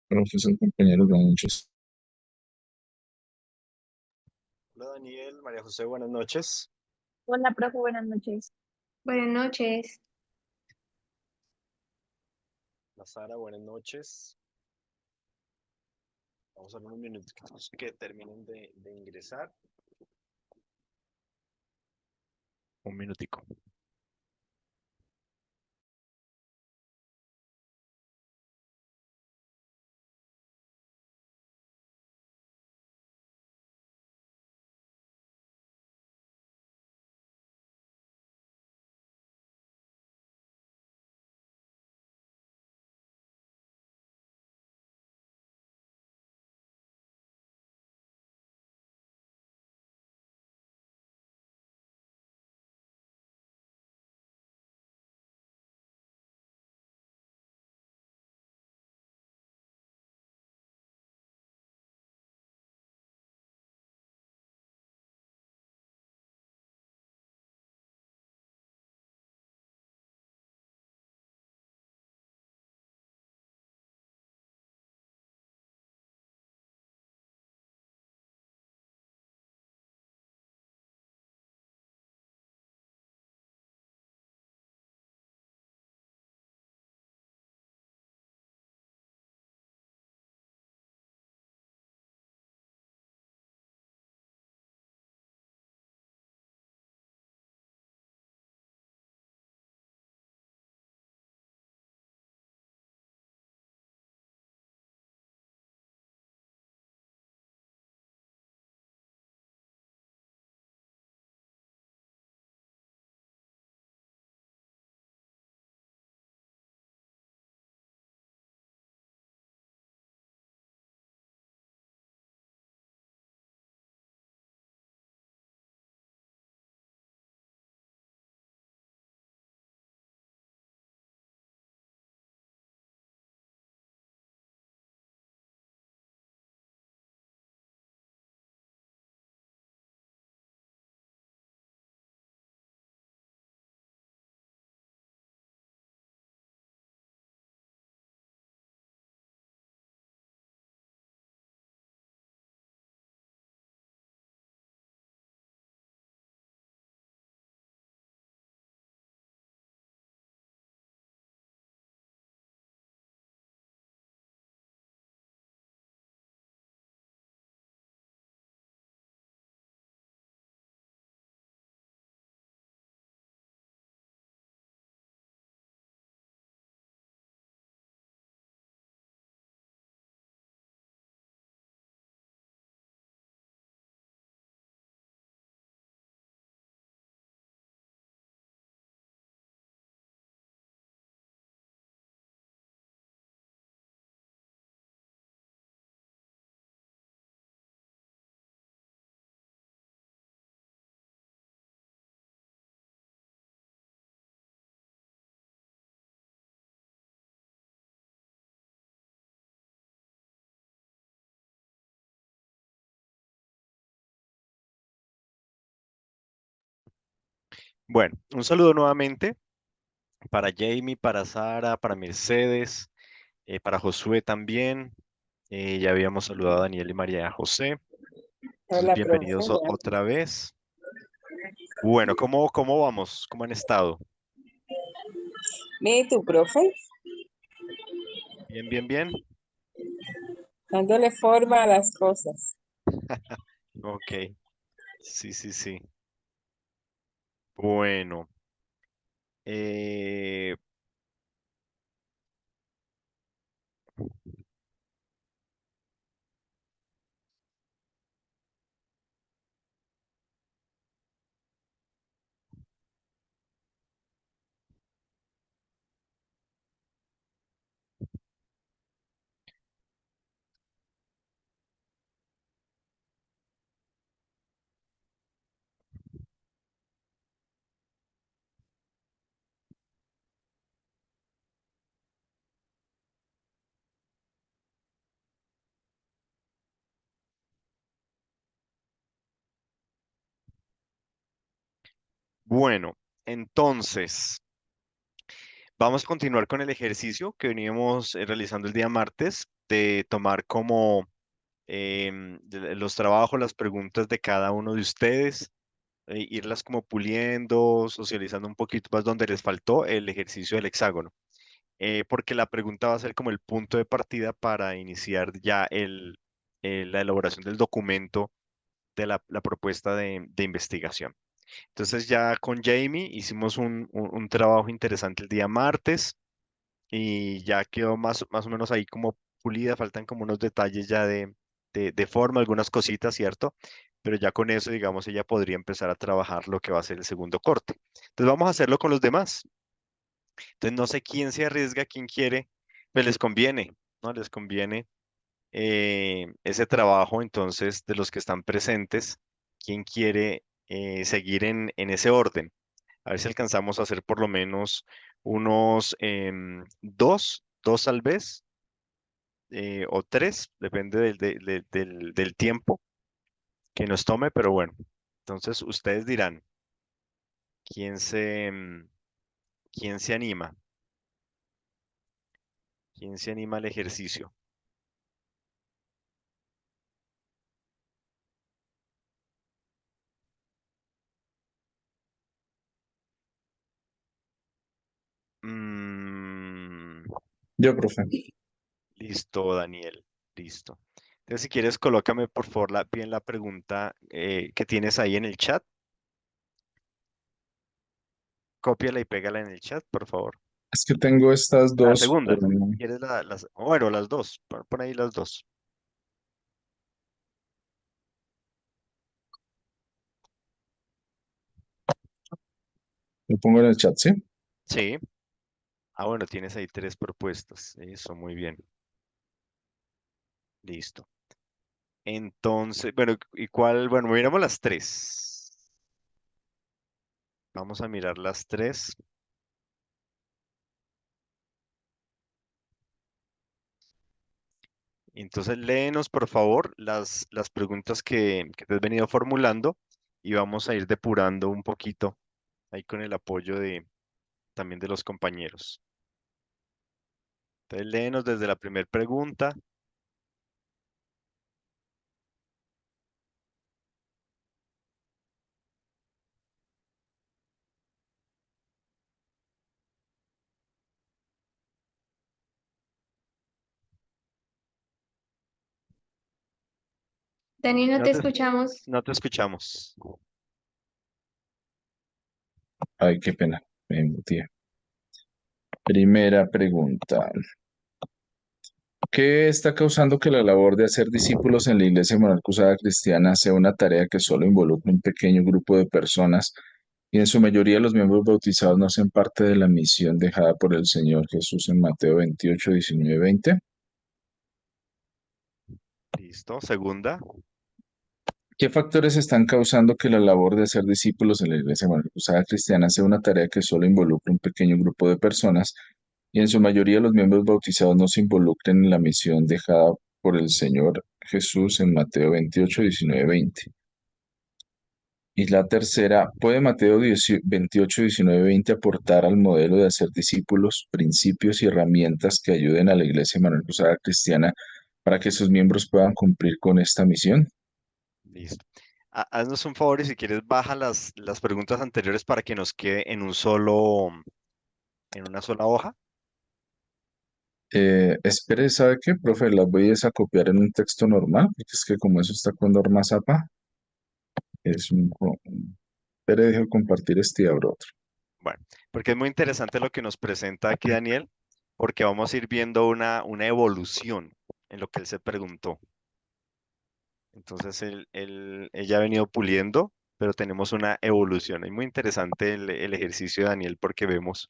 Profesor, compañeros, buenas noches. Hola Daniel, María José, buenas noches. Hola, profe, buenas noches. Buenas noches. La Sara, buenas noches. Vamos a ver unos minutos que terminen de ingresar. Un minutico. Bueno, un saludo nuevamente para Jamie, para Sara, para Mercedes, para Josué también. Ya habíamos saludado a Daniel y María José. Entonces, Hola, profe. bienvenidos otra vez. Bueno, ¿cómo vamos? ¿Cómo han estado? Mire tu profe, Bien, bien, bien. dándole forma a las cosas. Ok. Sí, sí, sí. Bueno. eh, bueno, entonces, vamos a continuar con el ejercicio que veníamos realizando el día martes. de tomar como los trabajos, las preguntas de cada uno de ustedes, irlas como puliendo, socializando un poquito más donde les faltó el ejercicio del hexágono. Porque la pregunta va a ser como el punto de partida para iniciar ya la elaboración del documento de la propuesta de investigación. Entonces ya con Jamie hicimos un trabajo interesante el día martes y ya quedó más o menos ahí como pulida, faltan como unos detalles ya de forma, algunas cositas, ¿cierto? Pero ya con eso, digamos, ella podría empezar a trabajar lo que va a ser el segundo corte. Entonces vamos a hacerlo con los demás. Entonces no sé quién se arriesga, quién quiere, pues les conviene, ¿no? Les conviene ese trabajo, entonces, de los que están presentes, quién quiere seguir en ese orden. A ver si alcanzamos a hacer por lo menos unos dos tal vez, o tres, depende del tiempo que nos tome, pero bueno, entonces ustedes dirán, ¿quién quién se anima? ¿Quién se anima al ejercicio? Mm, Yo, profe. listo, Daniel, listo. Entonces, si quieres, colócame por favor bien la pregunta que tienes ahí en el chat. Cópiala y pégala en el chat, por favor. Es que tengo estas La dos, segunda. pero no. ¿Quieres bueno, las dos? Pon ahí las dos. Lo pongo en el chat, ¿sí? Sí. Ah, bueno, tienes ahí tres propuestas. Eso, muy bien. Listo. Entonces, bueno, ¿y cuál? Bueno, miramos las tres. Vamos a mirar las tres. Entonces, léenos, por favor, las preguntas que te has venido formulando y vamos a ir depurando un poquito ahí con el apoyo también de los compañeros. Entonces, léenos desde la primera pregunta. Dani, no No te te, escuchamos. no te escuchamos. Ay, qué pena. Me embutí. Primera pregunta. ¿Qué está causando que la labor de hacer discípulos en la Iglesia Moral Cruzada Cristiana sea una tarea que solo involucra un pequeño grupo de personas y en su mayoría los miembros bautizados no hacen parte de la misión dejada por el Señor Jesús en Mateo 28, 19, 20? Listo. Segunda. ¿Qué factores están causando que la labor de hacer discípulos en la Iglesia Moral Cruzada Cristiana sea una tarea que solo involucra un pequeño grupo de personas y en su mayoría los miembros bautizados no se involucren en la misión dejada por el Señor Jesús en Mateo 28, 19, 20? Y la tercera, ¿puede Mateo 28, 19, 20 aportar al modelo de hacer discípulos principios y herramientas que ayuden a la Iglesia Manuel Cruzada Cristiana para que sus miembros puedan cumplir con esta misión? Listo. Haznos un favor y si quieres baja las preguntas anteriores para que nos quede en una sola hoja. Espere, ¿sabe qué, profe? Las voy a copiar en un texto normal, porque es que como eso está con norma zapa, es espere, dejo compartir este y abro otro. Bueno, porque es muy interesante lo que nos presenta aquí Daniel, porque vamos a ir viendo una evolución en lo que él se preguntó. Entonces, ella ha venido puliendo, pero tenemos una evolución. Es muy interesante el ejercicio de Daniel porque vemos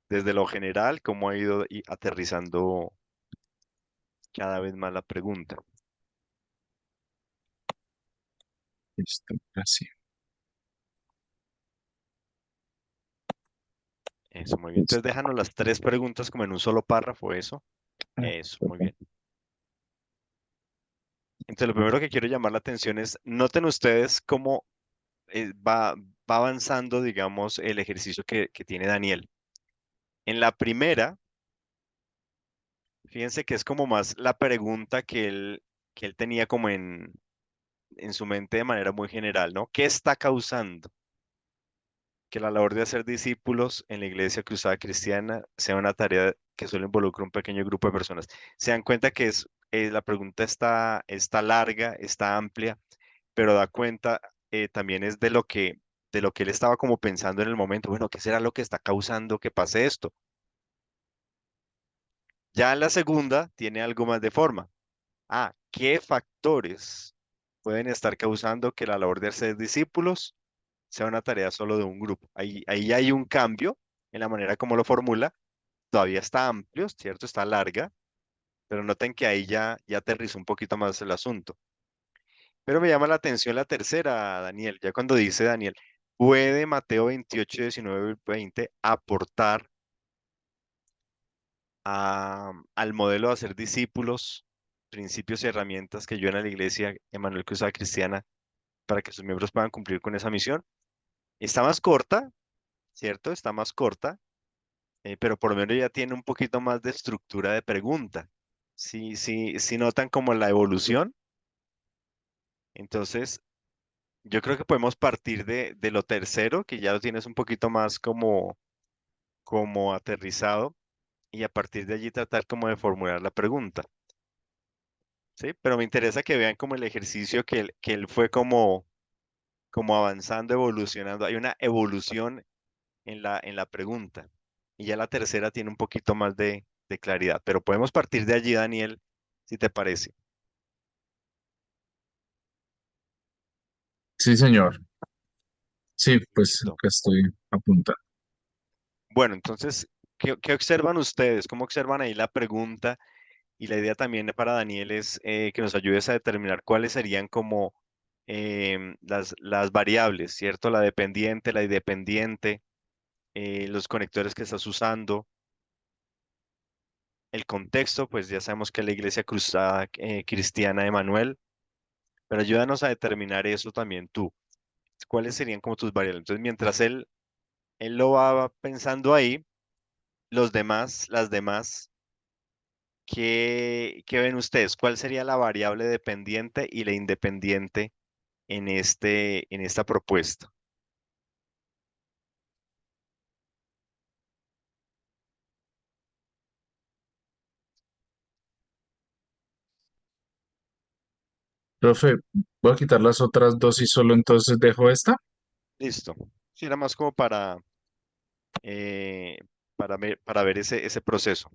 desde lo general cómo ha ido aterrizando cada vez más la pregunta. Listo, así. Eso, muy bien. Entonces, Listo. déjanos las tres preguntas como en un solo párrafo, eso. Ah, Eso, muy perfecto. bien. Entonces, lo primero que quiero llamar la atención es, noten ustedes cómo va avanzando, digamos, el ejercicio que tiene Daniel. En la primera, Fíjense que es como más la pregunta que él tenía como en su mente de manera muy general, ¿no? ¿Qué está causando que la labor de hacer discípulos en la Iglesia Cruzada Cristiana sea una tarea que solo involucra un pequeño grupo de personas? Se dan cuenta que la pregunta está larga, está amplia, pero da cuenta también es de lo que él estaba como pensando en el momento. Bueno, ¿qué será lo que está causando que pase esto? Ya en la segunda tiene algo más de forma. Ah, ¿qué factores pueden estar causando que la labor de hacer discípulos sea una tarea solo de un grupo? Ahí hay un cambio en la manera como lo formula. Todavía está amplio, ¿cierto? Está larga, pero noten que ahí ya aterrizó un poquito más el asunto. Pero me llama la atención la tercera, Daniel, ya cuando dice Daniel, ¿puede Mateo 28, 19 y 20 aportar al modelo de hacer discípulos, principios y herramientas que ayudan a la iglesia Emanuel Cruzada Cristiana para que sus miembros puedan cumplir con esa misión? Está más corta, ¿cierto? Está más corta, pero por lo menos ya tiene un poquito más de estructura de pregunta. Sí notan como la evolución. Entonces, yo creo que podemos partir de lo tercero, que ya lo tienes un poquito más como aterrizado, y a partir de allí tratar como de formular la pregunta. ¿Sí? Pero me interesa que vean como el ejercicio que él fue como avanzando, evolucionando. Hay una evolución en la pregunta. Y ya la tercera tiene un poquito más de claridad. Pero podemos partir de allí, Daniel, si te parece. Sí, señor. Sí, pues Listo. acá estoy apuntando. Bueno, entonces, ¿qué observan ustedes? ¿Cómo observan ahí la pregunta? Y la idea también para Daniel es que nos ayudes a determinar cuáles serían como las variables, ¿cierto? La dependiente, la independiente, los conectores que estás usando, el contexto, pues ya sabemos que es la Iglesia Cruzada Cristiana de Manuel, pero ayúdanos a determinar eso también tú. ¿Cuáles serían como tus variables? Entonces, mientras él lo va pensando ahí, las demás, ¿qué ven ustedes? ¿Cuál sería la variable dependiente y la independiente en esta propuesta? Profe, voy a quitar las otras dos y solo entonces dejo esta. Listo. Sí, era más como eh, para ver ese proceso.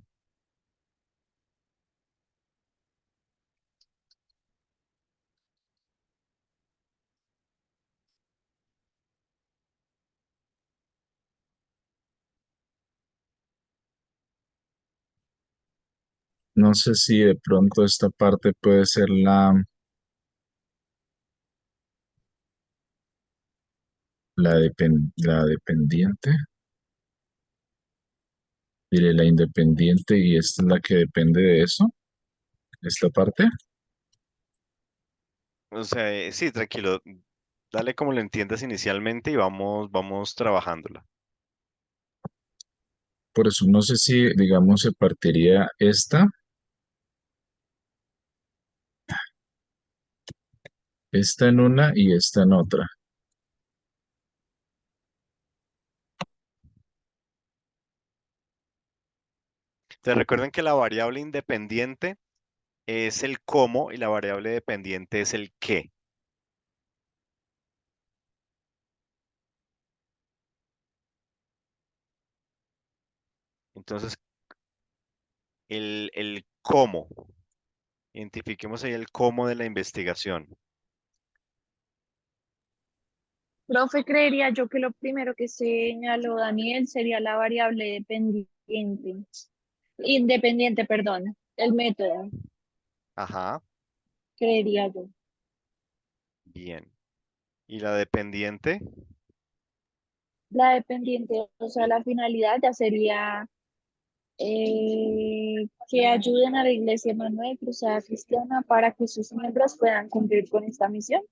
No sé si de pronto esta parte puede ser la dependiente. Diré la independiente y esta es la que depende de eso, esta parte. O sea, sí, tranquilo. Dale como lo entiendas inicialmente y vamos trabajándola. Por eso no sé si, digamos, se partiría esta en una y esta en otra. Te recuerden que la variable independiente es el cómo y la variable dependiente es el qué. Entonces, el cómo. Identifiquemos ahí el cómo de la investigación. Profe, creería yo que lo primero que señaló Daniel sería la variable independiente, perdón, el método, Ajá, creería yo. bien. ¿Y la dependiente? La dependiente, o sea, la finalidad ya sería que ayuden a la Iglesia Manuel Cruzada Cristiana para que sus miembros puedan cumplir con esta misión.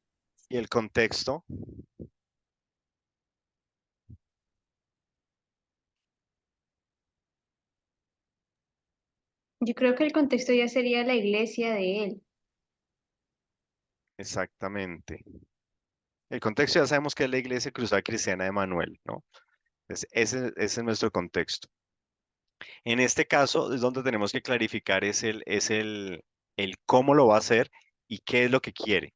¿Y el contexto? Yo creo que el contexto ya sería la iglesia de él. Exactamente. El contexto ya sabemos que es la Iglesia Cruzada Cristiana de Manuel, ¿no? Ese es nuestro contexto. En este caso es donde tenemos que clarificar el cómo lo va a hacer y qué es lo que quiere.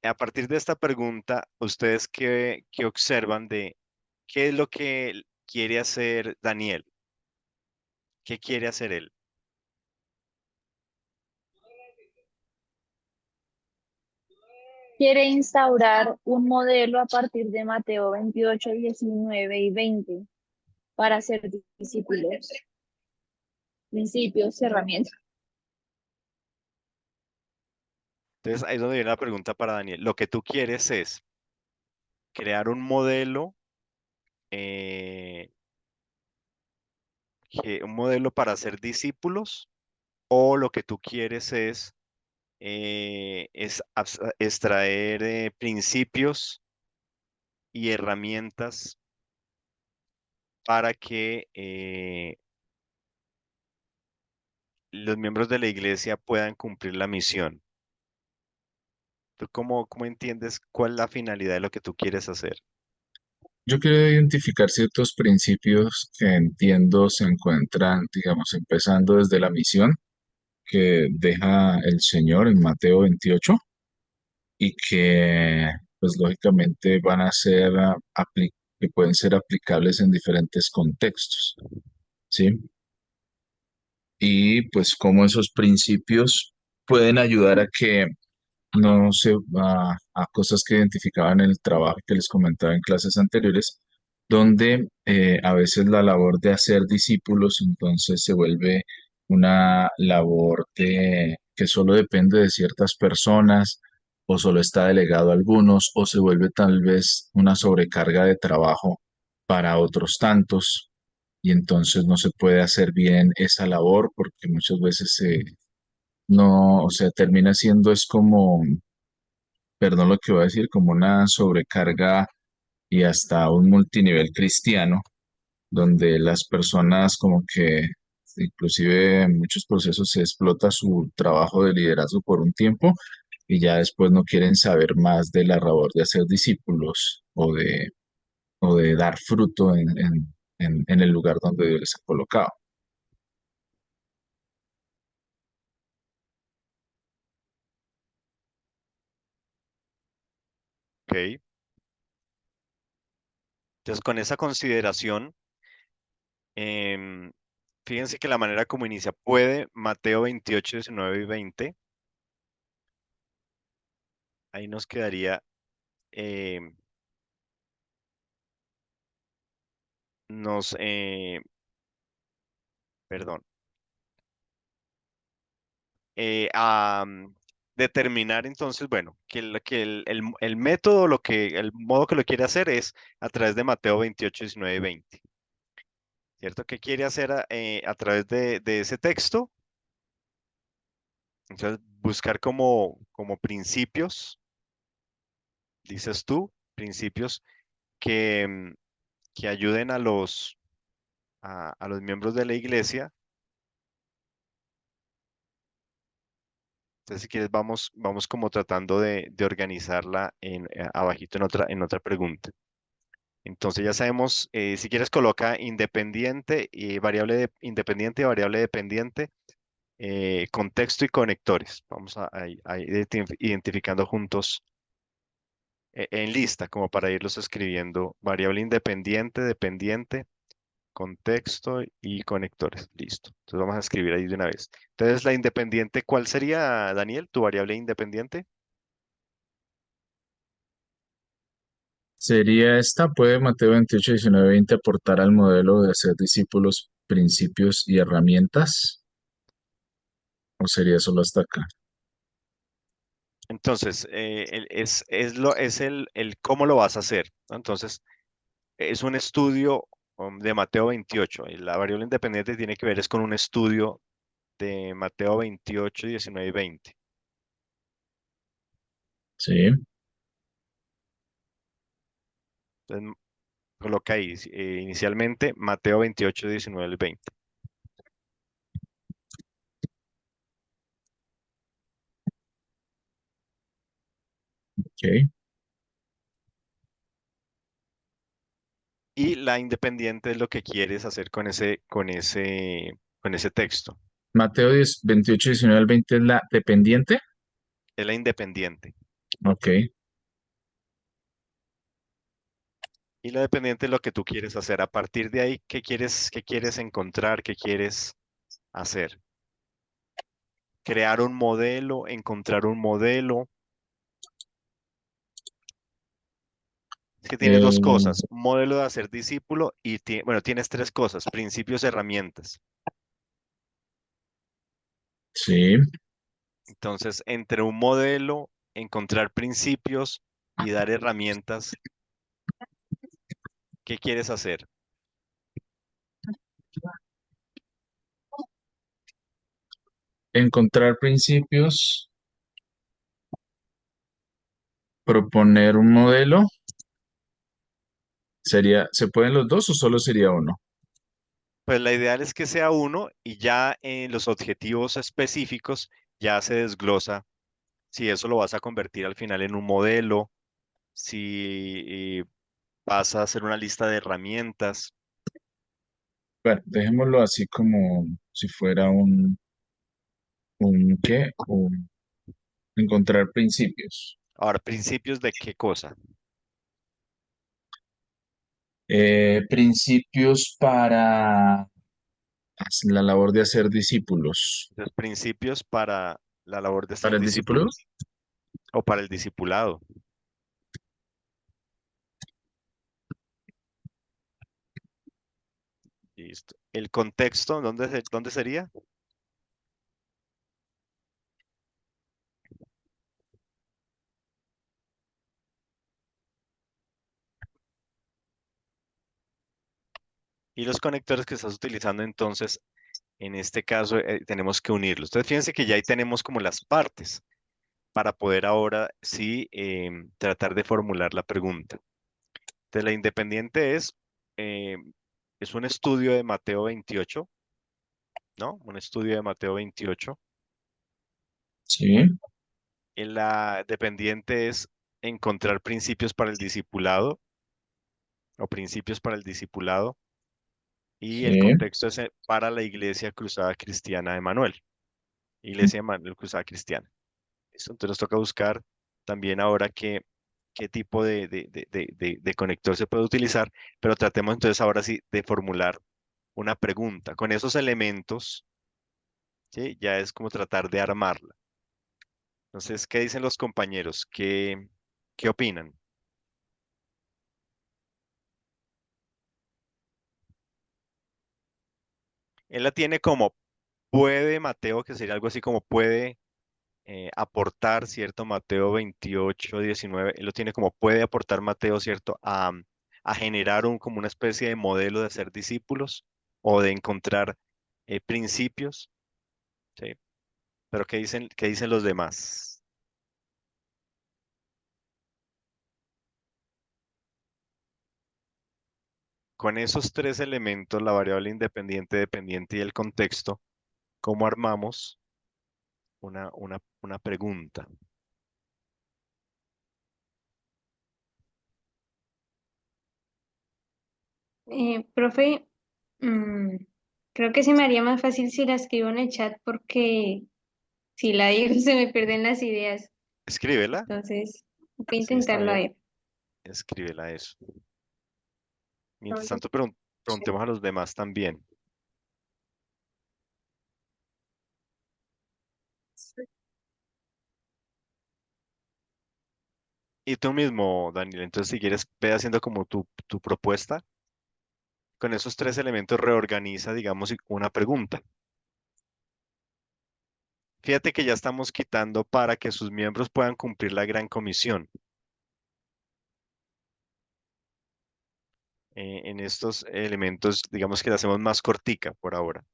A partir de esta pregunta, ¿ustedes qué observan de qué es lo que quiere hacer Daniel? ¿Qué quiere hacer él? Quiere instaurar un modelo a partir de Mateo 28, 19 y 20 para ser discípulos, principios, herramientas. Entonces, ahí es donde viene la pregunta para Daniel. Lo que tú quieres es crear un modelo, eh, un modelo para ser discípulos, o lo que tú quieres es extraer principios y herramientas para que los miembros de la iglesia puedan cumplir la misión. ¿Tú cómo entiendes cuál es la finalidad de lo que tú quieres hacer? Yo quiero identificar ciertos principios que entiendo se encuentran, digamos, empezando desde la misión que deja el Señor en Mateo 28 y que, pues, lógicamente van a ser, que pueden ser aplicables en diferentes contextos, ¿sí? Y pues cómo esos principios pueden ayudar a que no se va a cosas que identificaban en el trabajo que les comentaba en clases anteriores, donde a veces la labor de hacer discípulos entonces se vuelve una labor que solo depende de ciertas personas o solo está delegado a algunos o se vuelve tal vez una sobrecarga de trabajo para otros tantos y entonces no se puede hacer bien esa labor porque muchas veces no, o sea, termina siendo es como perdón lo que voy a decir, como una sobrecarga y hasta un multinivel cristiano, donde las personas como que inclusive en muchos procesos se explota su trabajo de liderazgo por un tiempo y ya después no quieren saber más de la labor de hacer discípulos o de dar fruto en el lugar donde Dios les ha colocado. ¿Ok? Entonces, con esa consideración, em, fíjense que la manera como inicia puede Mateo 28, 19 y 20, ahí nos quedaría, em, nos, perdón, a determinar entonces, bueno, el método, el modo que lo quiere hacer es a través de Mateo 28, 19 y 20, ¿cierto? ¿Qué quiere hacer a través de ese texto? Entonces, buscar como principios, dices tú, principios que, que ayuden a los miembros de la iglesia. Entonces, si quieres, vamos como tratando de organizarla abajito en otra pregunta. Entonces, ya sabemos, si quieres, coloca independiente y independiente y variable dependiente, contexto y conectores. Vamos a ir identificando juntos en lista, como para irlos escribiendo. Variable independiente, dependiente, contexto y conectores. Listo. Entonces vamos a escribir ahí de una vez. Entonces, la independiente, ¿cuál sería, Daniel, tu variable independiente? Sería esta, ¿puede Mateo 28, 19, 20 aportar al modelo de hacer discípulos principios y herramientas? ¿O sería solo hasta acá? Entonces, es el cómo lo vas a hacer, ¿no? Entonces, es un estudio de Mateo 28. Y la variable independiente tiene que ver es con un estudio de Mateo 28, 19 y 20. Sí. Entonces, coloca ahí inicialmente Mateo 28, 19 y 20. Y la independiente es lo que quieres hacer con ese texto. Mateo 10, 28, 19 al 20 es la dependiente. Es la independiente. Ok. Y la dependiente es lo que tú quieres hacer. A partir de ahí, qué quieres encontrar? ¿Qué quieres hacer? Crear un modelo, encontrar un modelo. Es que tienes dos Eh, cosas, un modelo de hacer discípulo y, bueno, tienes tres cosas, principios, herramientas. sí. Entonces, entre un modelo, encontrar principios y dar herramientas, ¿qué quieres hacer? Encontrar principios, proponer un modelo. Sería, ¿se pueden los dos o solo sería uno? Pues la ideal es que sea uno y ya en los objetivos específicos ya se desglosa si eso lo vas a convertir al final en un modelo, si vas a hacer una lista de herramientas. Bueno, dejémoslo así como si fuera un ¿qué? Encontrar principios. Ahora, principios de qué cosa. Principios para la labor de hacer discípulos. Entonces, principios para la labor de ser ¿Para el discípulo? discípulos o para el discipulado. Listo. El contexto, ¿dónde sería? Y los conectores que estás utilizando, entonces, en este caso, tenemos que unirlos. Entonces, fíjense que ya ahí tenemos como las partes para poder ahora sí tratar de formular la pregunta. Entonces, la independiente es un estudio de Mateo 28, ¿no? Un estudio de Mateo 28. Sí, Y la dependiente es encontrar principios para el discipulado o principios para el discipulado. Y el sí, contexto es para la Iglesia Cruzada Cristiana de Manuel. Iglesia de Manuel Cruzada Cristiana. ¿Listo? Entonces nos toca buscar también ahora qué tipo de conector se puede utilizar, pero tratemos entonces ahora sí de formular una pregunta. Con esos elementos, ¿sí? Ya es como tratar de armarla. Entonces, ¿qué dicen los compañeros? ¿Qué opinan? Él la tiene como puede Mateo, que sería algo así como puede aportar, ¿cierto? Mateo 28 19 él lo tiene como puede aportar Mateo, ¿cierto? A generar como una especie de modelo de ser discípulos o de encontrar principios, ¿sí? Pero qué dicen los demás? Con esos tres elementos, la variable independiente, dependiente y el contexto, ¿cómo armamos una pregunta? Profe, mm, creo que se me haría más fácil si la escribo en el chat porque si la digo se me pierden las ideas. Escríbela. Entonces, voy a Sí, está intentarlo a bien. ver. Escríbela eso. Mientras tanto, preguntemos a los demás también. Y tú mismo, Daniel, entonces si quieres, ve haciendo como tu propuesta. Con esos tres elementos reorganiza, digamos, una pregunta. Fíjate que ya estamos quitando para que sus miembros puedan cumplir la gran comisión. En estos elementos, digamos que la hacemos más cortica por ahora.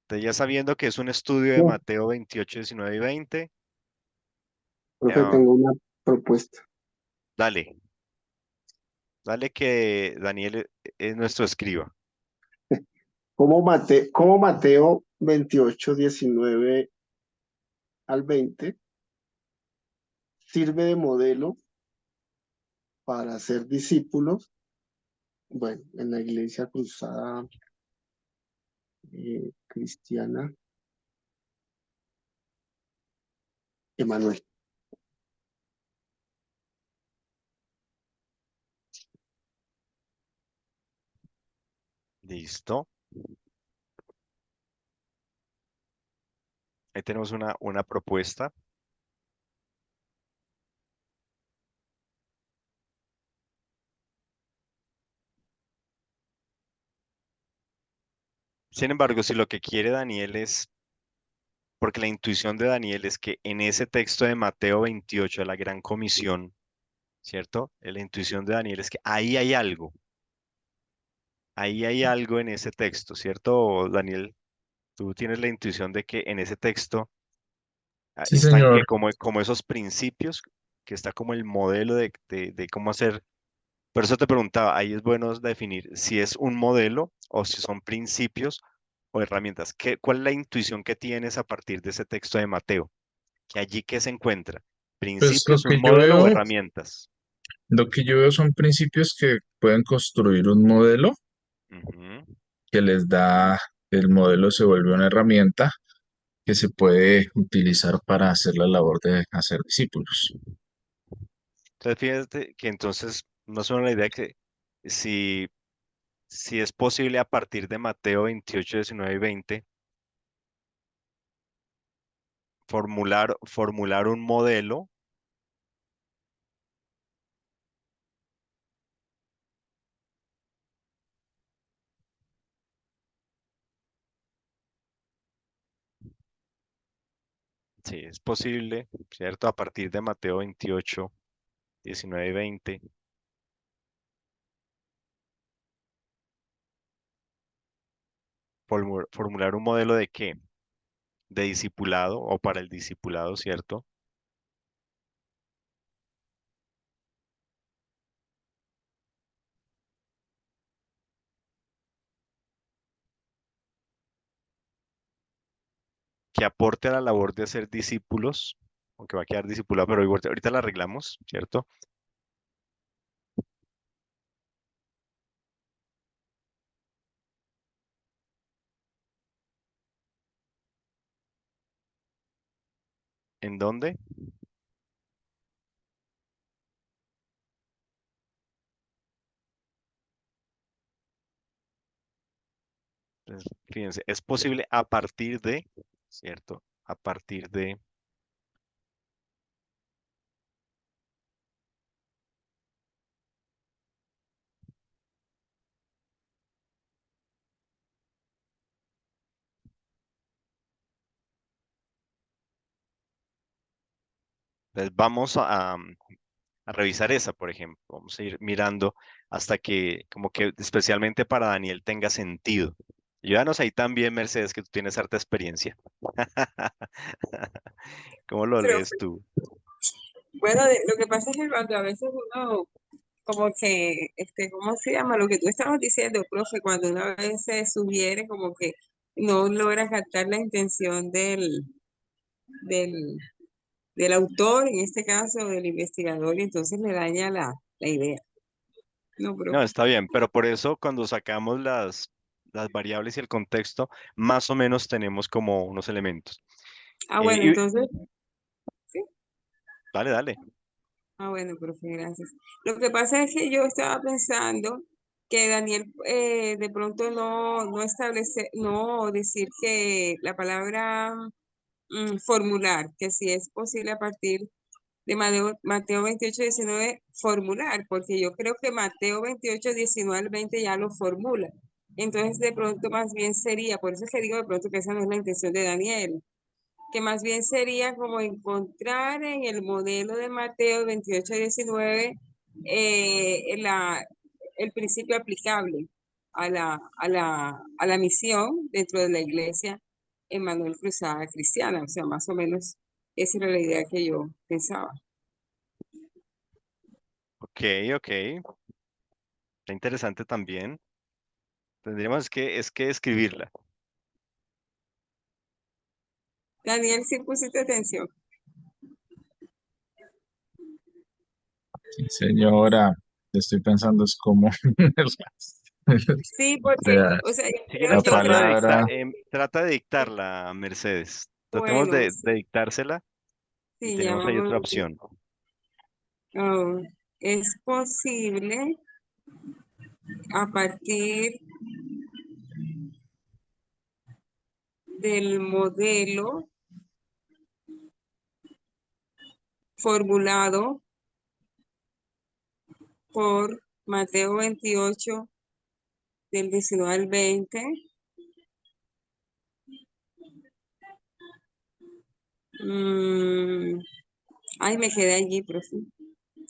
Entonces, ya sabiendo que es un estudio de No, Mateo 28 19 y 20, profe, ah, tengo una propuesta. dale, dale que Daniel es nuestro escriba. Cómo Mateo 28 19 al 20 sirve de modelo para ser discípulos. Bueno, en la Iglesia Cruzada Cristiana Emanuel. Listo. Ahí tenemos una propuesta. Sin embargo, si lo que quiere Daniel es, porque la intuición de Daniel es que en ese texto de Mateo 28, de la Gran Comisión, ¿cierto? La intuición de Daniel es que ahí hay algo en ese texto, ¿cierto, Daniel? Tú tienes la intuición de que en ese texto Sí, están señor. que como esos principios, que está como el modelo de cómo hacer. Por eso te preguntaba, ahí es bueno definir si es un modelo o si son principios o herramientas. ¿Cuál es la intuición que tienes a partir de ese texto de Mateo? Que allí que se encuentra, Pues principios, un modelo o herramientas. lo que yo veo son principios que pueden construir un modelo Ujú. que les da, el modelo se vuelve una herramienta que se puede utilizar para hacer la labor de hacer discípulos. Entonces, fíjate que entonces no solo la idea que si, si es posible a partir de Mateo 28, 19 y 20, formular un modelo. Sí, es posible, ¿cierto? A partir de Mateo 28, 19 y 20, formular un modelo de qué? De discipulado o para el discipulado, ¿cierto? Que aporte a la labor de hacer discípulos, aunque va a quedar discipulado, pero ahorita la arreglamos, ¿cierto? ¿En dónde? Pues, fíjense, es posible a partir de, ¿cierto? A partir de, pues vamos a revisar esa, por ejemplo. Vamos a ir mirando hasta que, como que especialmente para Daniel tenga sentido. Ayúdanos ahí también, Mercedes, que tú tienes harta experiencia. ¿Cómo lo lees Profe, tú? bueno, lo que pasa es que cuando a veces uno, como que, ¿cómo se llama? Lo que tú estabas diciendo, profe, cuando una vez se sugiere, como que no logra captar la intención del, del autor, en este caso del investigador, y entonces le daña la idea. No, No, profe. está bien, pero por eso cuando sacamos las variables y el contexto, más o menos tenemos como unos elementos. Ah, bueno, entonces, sí. Dale, dale. Ah, bueno, profe, gracias. Lo que pasa es que yo estaba pensando que Daniel de pronto no establece, no decir que la palabra formular, que si es posible a partir de Mateo 28, 19, formular, porque yo creo que Mateo 28, 19 al 20 ya lo formula. Entonces, de pronto más bien sería, por eso es que digo de pronto que esa no es la intención de Daniel, que más bien sería como encontrar en el modelo de Mateo 28 a 19 el principio aplicable a la misión dentro de la iglesia Emmanuel Cruzada Cristiana. O sea, más o menos esa era la idea que yo pensaba. Ok, ok. Está interesante también. Tendríamos que escribirla. Daniel, sí pusiste atención. Sí, señora, estoy pensando es como Sí, o porque, sea, o sea, Si creo la quieres, yo que la palabra, trata de dictarla, Mercedes. Tratemos bueno, de sí, dictársela y sí, ya tenemos ahí vamos. otra opción. Oh, es posible a partir del modelo formulado por Mateo 28 del 19 al 20. Mm, ay, me quedé allí, profe.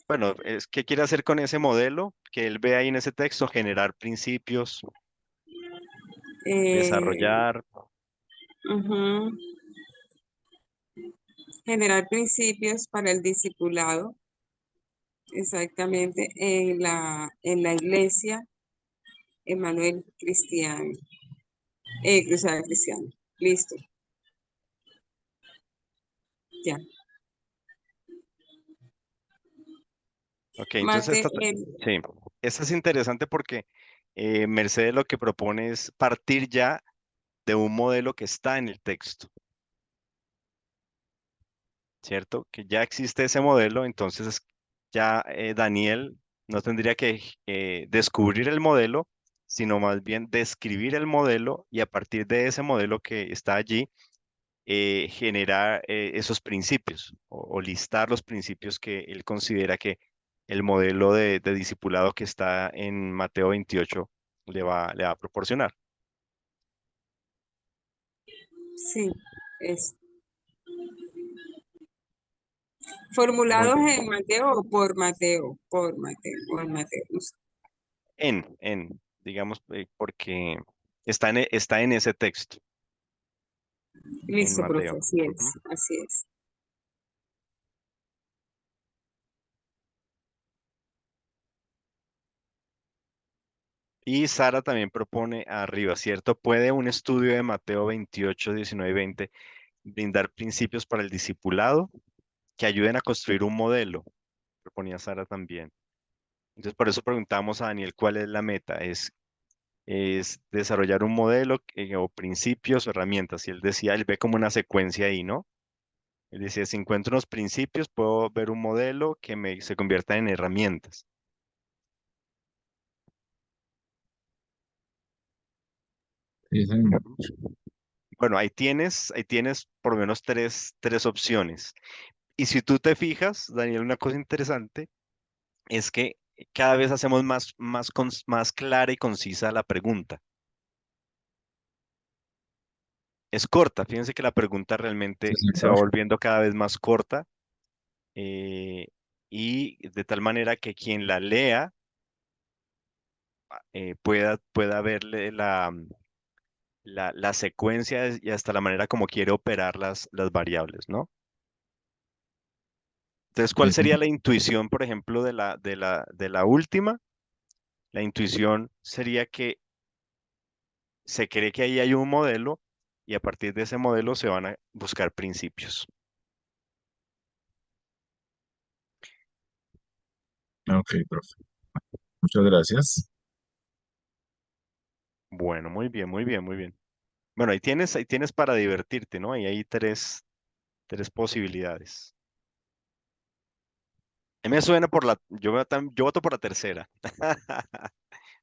Bueno, ¿qué quiere hacer con ese modelo que él ve ahí en ese texto? Generar principios, Eh, desarrollar. ujú. Generar principios para el discipulado, exactamente, en la iglesia Emanuel Cristiano, Cruzada Cristiana. Listo, ya. Ok, entonces Mate, sí, esta es interesante porque Mercedes lo que propone es partir ya de un modelo que está en el texto, ¿cierto? Que ya existe ese modelo, entonces ya Daniel no tendría que descubrir el modelo, sino más bien describir el modelo y a partir de ese modelo que está allí, generar esos principios o listar los principios que él considera que el modelo de discipulado que está en Mateo 28 le va a proporcionar. sí, es Muy formulados bien. en Mateo o por Mateo. No sé. Digamos, porque está en ese texto, en Listo, profe, Mateo. así Ujú. es, así es. Y Sara también propone arriba, ¿cierto? ¿Puede un estudio de Mateo 28, 19 y 20 brindar principios para el discipulado que ayuden a construir un modelo? Proponía Sara también. Entonces, por eso preguntamos a Daniel cuál es la meta. Es desarrollar un modelo o principios o herramientas. Y él decía, él ve como una secuencia ahí, ¿no? Él decía, si encuentro unos principios, puedo ver un modelo que se convierta en herramientas. sí, señor. Ujú. Bueno, ahí tienes por lo menos tres opciones. Y si tú te fijas, Daniel, una cosa interesante es que cada vez hacemos más clara y concisa la pregunta. Es corta, fíjense que la pregunta Sí, realmente se va señor. volviendo cada vez más corta eh, y de tal manera que quien la lea pueda verle la secuencia y hasta la manera como quiere operar las variables, ¿no? Entonces, ¿cuál Sí, sería la señor. intuición, por ejemplo, de la última? La intuición sería que se cree que ahí hay un modelo y a partir de ese modelo se van a buscar principios. Ok, profe. Muchas gracias. Bueno, muy bien, muy bien, muy bien. Bueno, ahí tienes para divertirte, ¿no? Y hay tres posibilidades. A mí me suena yo voto por la tercera.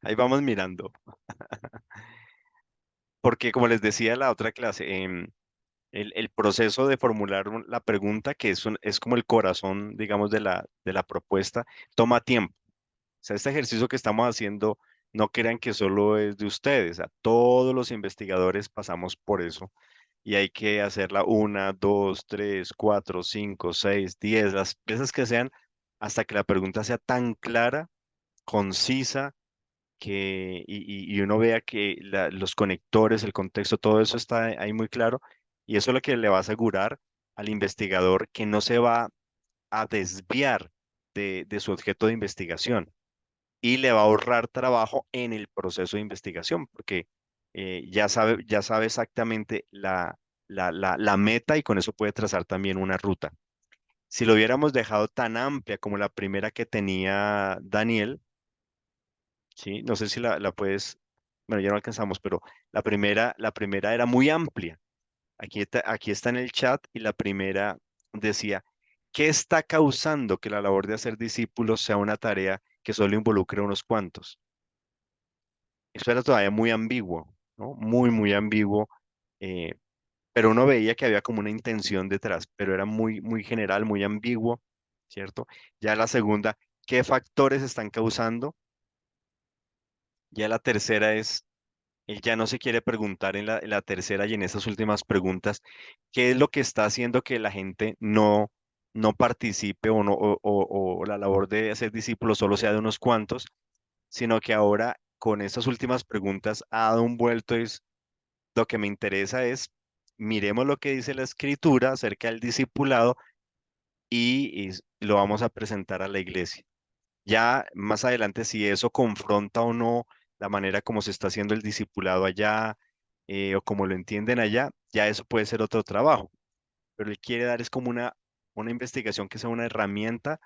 Ahí vamos mirando. Porque como les decía en la otra clase, el proceso de formular la pregunta, que es como el corazón, digamos, de la propuesta, toma tiempo. O sea, este ejercicio que estamos haciendo, no crean que solo es de ustedes. A todos los investigadores pasamos por eso. Y hay que hacerla una, dos, tres, cuatro, cinco, seis, 10, las veces que sean, hasta que la pregunta sea tan clara, concisa, y uno vea que los conectores, el contexto, todo eso está ahí muy claro. Y eso es lo que le va a asegurar al investigador que no se va a desviar de su objeto de investigación y le va a ahorrar trabajo en el proceso de investigación, porque ya sabe exactamente la meta y con eso puede trazar también una ruta. Si lo hubiéramos dejado tan amplia como la primera que tenía Daniel, ¿sí? No sé si la puedes, bueno, ya no alcanzamos, pero la primera era muy amplia. Aquí está en el chat y la primera decía, ¿qué está causando que la labor de hacer discípulos sea una tarea que solo involucre a unos cuantos? Eso era todavía muy ambiguo, ¿no? Muy, muy ambiguo, eh, pero uno veía que había como una intención detrás, pero era muy, muy general, muy ambiguo, ¿cierto? Ya la segunda, ¿qué factores están causando? Ya la tercera es, él ya no se quiere preguntar en la tercera y en esas últimas preguntas, ¿qué es lo que está haciendo que la gente no participe o, no, o la labor de hacer discípulos solo sea de unos cuantos, sino que ahora con estas últimas preguntas ha dado un vuelto, es lo que me interesa es, miremos lo que dice la escritura acerca del discipulado y lo vamos a presentar a la iglesia. Ya más adelante, si eso confronta o no la manera como se está haciendo el discipulado allá, o como lo entienden allá, ya eso puede ser otro trabajo. Pero él quiere dar es como una investigación que sea una herramienta,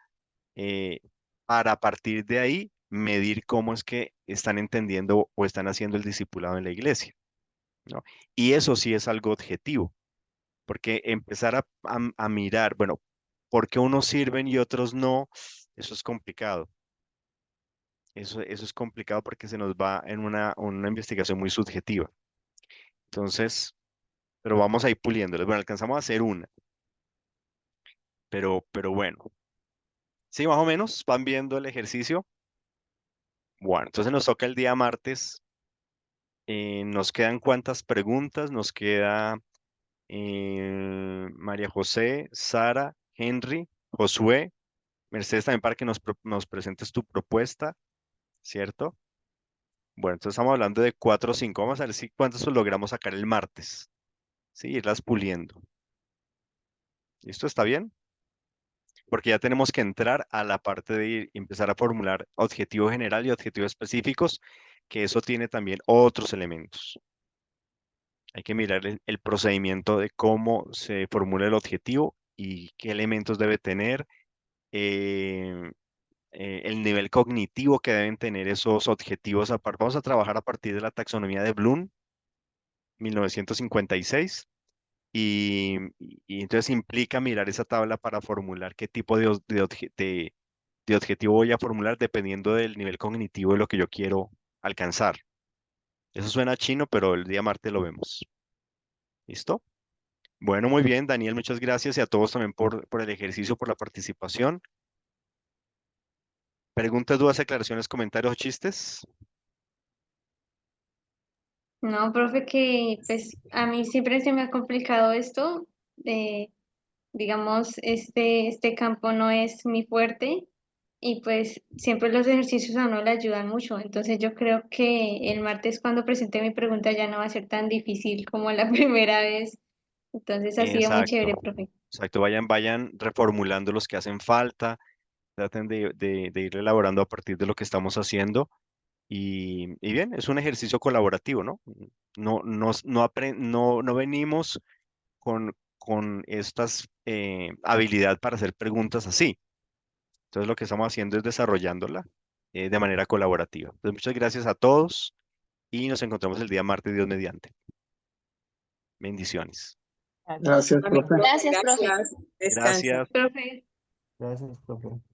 eh, para a partir de ahí medir cómo es que están entendiendo o están haciendo el discipulado en la iglesia, ¿no? Y eso sí es algo objetivo, porque empezar a mirar, bueno, ¿por qué unos sirven y otros no? Eso es complicado. Eso es complicado porque se nos va en una investigación muy subjetiva. Entonces, pero vamos a ir puliéndoles. Bueno, alcanzamos a hacer una, pero bueno. Sí, más o menos, van viendo el ejercicio. Bueno, entonces nos toca el día martes. Nos quedan cuántas preguntas. Nos queda María José, Sara, Henry, Josué, Mercedes también para que nos presentes tu propuesta, ¿cierto? Bueno, entonces estamos hablando de 4 o 5. Vamos a ver si cuántos logramos sacar el martes. Sí, irlas puliendo. ¿Listo? ¿Está bien? Porque ya tenemos que entrar a la parte de empezar a formular objetivo general y objetivos específicos, que eso tiene también otros elementos. Hay que mirar el procedimiento de cómo se formula el objetivo y qué elementos debe tener, eh, el nivel cognitivo que deben tener esos objetivos. Vamos a trabajar a partir de la taxonomía de Bloom, 1956. Y entonces implica mirar esa tabla para formular qué tipo de objetivo voy a formular dependiendo del nivel cognitivo de lo que yo quiero alcanzar. Eso suena chino, pero el día martes lo vemos. ¿Listo? Bueno, muy bien, Daniel, muchas gracias y a todos también por el ejercicio, por la participación. Preguntas, dudas, aclaraciones, comentarios o chistes. No, profe, que pues a mí siempre se me ha complicado esto. eh, digamos, este campo no es mi fuerte y pues siempre los ejercicios a uno le ayudan mucho. Entonces yo creo que el martes cuando presente mi pregunta ya no va a ser tan difícil como la primera vez. Entonces ha sido muy Exacto, chévere, profe. exacto. Vayan reformulando los que hacen falta. Traten de ir elaborando a partir de lo que estamos haciendo. Y bien, es un ejercicio colaborativo, ¿no? No venimos con estas habilidad para hacer preguntas así. Entonces lo que estamos haciendo es desarrollándola, de manera colaborativa. Entonces muchas gracias a todos y nos encontramos el día martes, Dios mediante. Bendiciones. Gracias, Amén, profe. profe, Gracias, profe. gracias. Descansa. Gracias. Profe. Gracias, profe.